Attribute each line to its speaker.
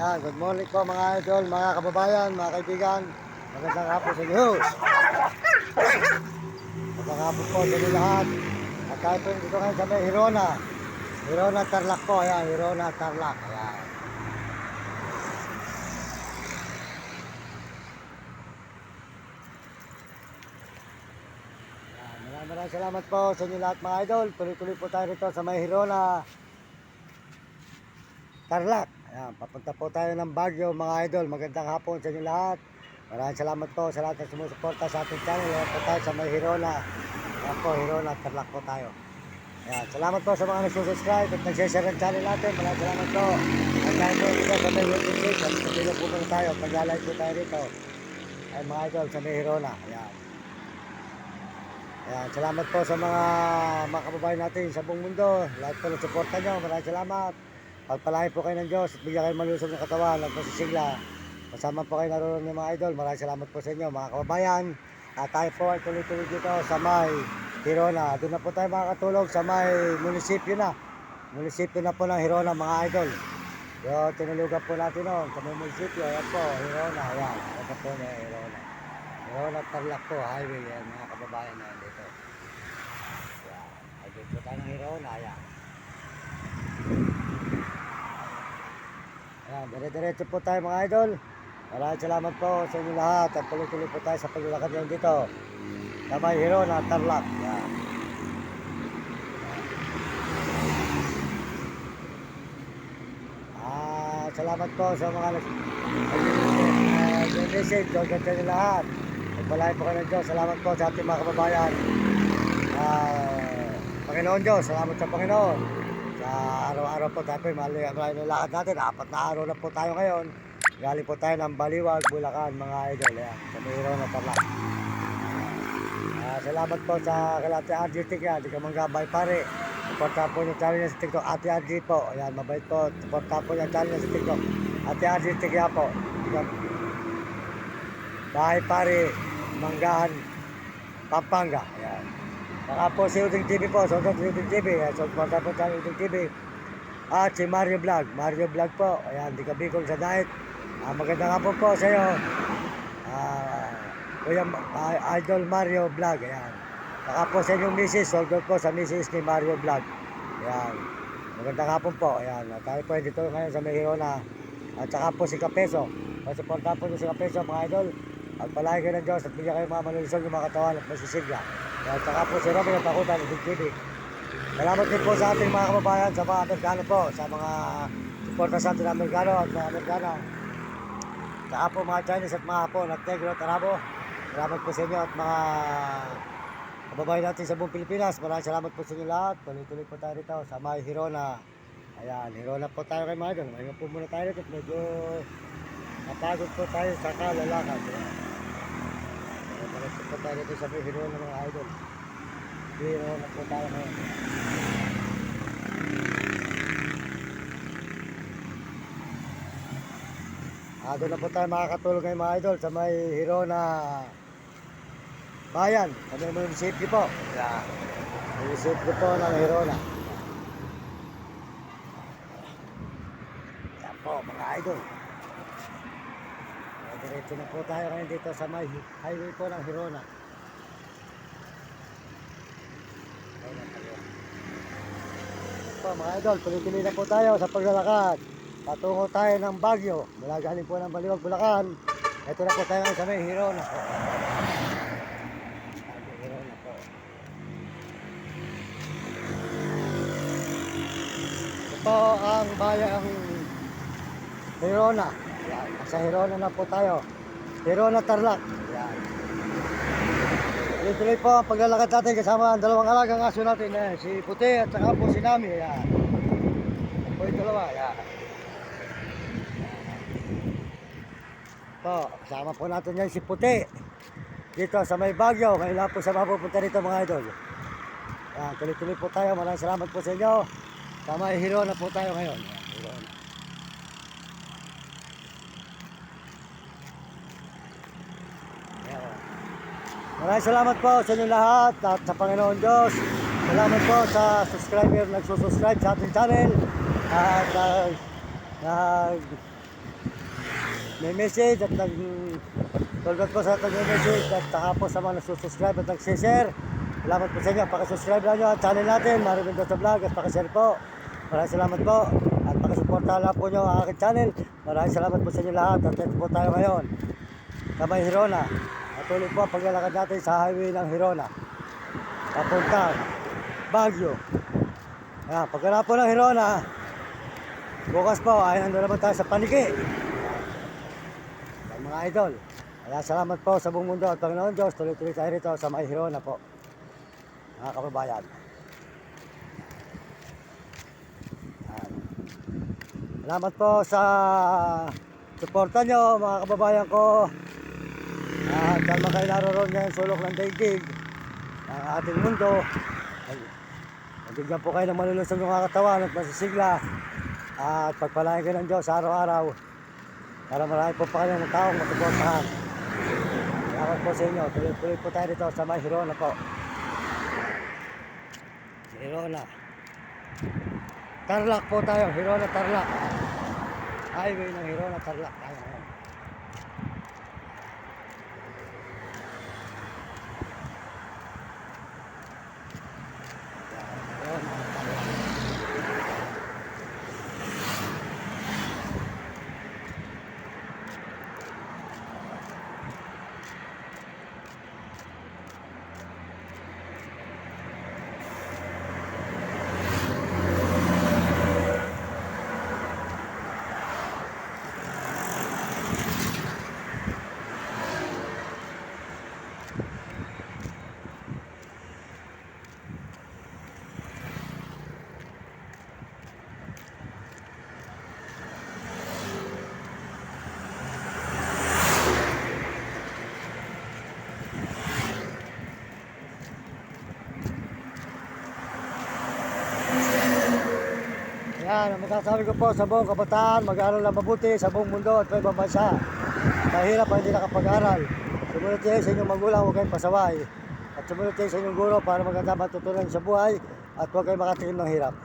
Speaker 1: Yan, good morning po mga idol, mga kababayan, mga kaibigan. Magandang hapon sa inyo. Magandang hapon po sa inyo lahat. At tayo po dito ngayon sa may Hirona. Hirona Tarlac po, ayan, Hirona Tarlac. Ayan. Maraming salamat po sa inyo lahat mga idol. Tuloy-tuloy po tayo rito sa may Hirona Tarlac. Ayan, papunta po tayo ng Baguio mga idol. Magandang hapon sa inyo lahat. Maraming salamat po sa lahat na sumusuporta sa ating channel. Ayan po tayo sa may Hirona. Ayan po, Hirona Tarlac po tayo. Ayan, salamat po sa mga nagsusubscribe at nagsishare ng channel natin. Maraming salamat po. At tayo po dito sa may YouTube page. At sa po muna tayo. Pag-like po tayo rito. Ayan mga idol sa may Hirona. Ayan. Ayan, salamat po sa mga kababayan natin sa buong mundo. Lahat po ng suporta nyo. Maraming salamat. Pagpalain po kayo ng Diyos at bigyan kayo malusog ng katawan at masisigla. Kasama po kayo naroon ng mga idol. Maraming salamat po sa inyo mga kababayan. At tayo po ay tuloy-tuloy dito sa may Hirona. Doon na po tayo makakatulog sa may munisipyo na. Munisipyo na po ng Hirona mga idol. Yung tinulugan po natin noon sa may munisipyo. Ayan po, Hirona. Ayan, ayan po na Hirona. Hirona Tarlac po, highway. Ayan mga kababayan na dito. Ayan, highway po tayo ng Hirona. Ayan. Ayan, dire-diretso po tayo mga idol. Maraming salamat po sa inyo lahat at tuloy-tuloy po tayo sa paglalakad ngayon dito sa may Hirona Tarlac. Ayan. Salamat po sa mga nag-message. Ganda nyo lahat. Pagpalain po kayo ng Diyos. Salamat po sa ating mga kababayan. Panginoon Diyos, salamat sa Panginoon. Sa araw-araw po tayo po, malayo na lakad natin. 4 na araw na po tayo ngayon. Galing po tayo ng Baliwag, Bulacan, mga idol. Ayan, sa Hirona Tarlac. Salamat po sa kalate RGT kaya, di ka manggabay pare. Suporta po yung channel niya sa TikTok, Ate RG po. Ayan, mabait po. Suporta po yung channel niya sa TikTok, Ate RGT kaya po. Bahay pare, Manggahan, Pampanga. Ayan. Saka po si Uding TV po, Sosot Uding TV. Ayan, suporta po channel Uding TV. At si Mario Vlog po. Ayan, di ka bikol sa diet. Magandang hapon po sa iyo. Kuya Idol Mario Vlog. Ayan. Saka po sa inyong misis, sold po sa misis ni Mario Vlog. Ayan. Magandang hapon po. Ayan. Tayo po dito ngayon sa may Hirona. At saka po si Kapeso. Pasuporta po niyo si Kapeso mga idol. At palagi kayo ng Diyos at bigyan kayo mga malulusog yung mga katawan at masisigla. At saka po si Robin at Takutan, Uding TV. Salamat din po sa ating mga kababayan, sa mga Amerikano po, sa mga suporta sa ating Amerikano at mga Amerikana. Saka po mga Chinese at mga Hapon at Negro at Arabo. Salamat po sa inyo at mga kababayan natin sa buong Pilipinas. Maraming salamat po sa inyo lahat. Tuloy-tuloy po tayo rito sa may Hirona. Ayan, Hirona po tayo kay mga idol. Ngayon po muna tayo rito. Medyo napagod po tayo sa kalalakad. Diretso po tayo rito sa may Hirona mga idol. Hirona po tayo ngayon. Doon na po tayo makakatulog ngayon mga idol sa may Hirona Bayan, sa may munisipyo po. Yeah. Munisipyo po ng Hirona. Yan po mga idol. Diretso na po tayo ngayon dito sa may highway po ng Hirona. Po mga idol, tuloy-tuloy na po tayo sa paglalakad. Patungo tayo ng Baguio. Mula galing po ng Baliwag, Bulacan. Ito na po tayo sa may Hirona po. Hirona po. Ito ang bayang Hirona. Yan. Sa Hirona na po tayo. Hirona Tarlac. Yan. Tuloy-tuloy po ang paglalakad natin kasama ang dalawang alagang aso natin. Si Puti at saka po si Nami. Yan. Yan po yung dalawa. Yan. Po, kasama po natin yan si Puti dito sa may Baguio. Ngayon lang po sa mapupunta dito mga idol. Yan, tuloy-tuloy po tayo. Maraming salamat po sa inyo. Sa may Hirona po tayo ngayon. Yan, Hirona. Yan. Maraming salamat po sa inyo lahat at sa Panginoon Diyos. Salamat po sa subscriber nagsusubscribe sa ating channel at may message at nag-tulad po sa nag-message at saka po sa mga nagsusubscribe at nag-share. Salamat po sa inyo. Pakisubscribe lang nyo ang channel natin, Mario Mendoza Vlog, at pakishare po. Maraming salamat po. At pakisuporta lang po nyo ang aking channel. Maraming salamat po sa inyo lahat. At ito po tayo ngayon sa may Hirona. Patuloy po ang paglalakad natin sa highway ng Hirona. Papuntang Baguio. Ayan, pagkala po ng Hirona, bukas po ay nandun naman tayo sa Paniki. Mga idol. Kaya salamat po sa buong mundo at Panginoon Diyos. Tuloy-tuloy tayo rito sa may Hirona po. Mga kababayan. Ayan. Salamat po sa suporta nyo mga kababayan ko. At saan man kayo naroon ngayon sulok ng daigdig ang ating mundo. Nabigyan po kayo ng malulusog ng mga katawan at masisigla. At pagpalain kayo ng Diyos araw-araw. Para marami po pa kayo ng taong matuportahan. Salamat po sa inyo. Tuloy-tuloy po tayo dito sa may Hirona po. Hirona. Tarlac po tayo. Hirona, Tarlac. Highway ng Hirona, Tarlac. Ayan. Yan, ang masasabi ko po sa buong kabataan, mag-aaral na mabuti sa buong mundo at sa ibang bansa. Mahirap ang hindi nakapag-aral. Sumunod kayo sa inyong magulang, huwag kayong pasaway. At sumunod kayo sa inyong guro para maganda matutunan sa buhay at huwag kayong makatikim ng hirap.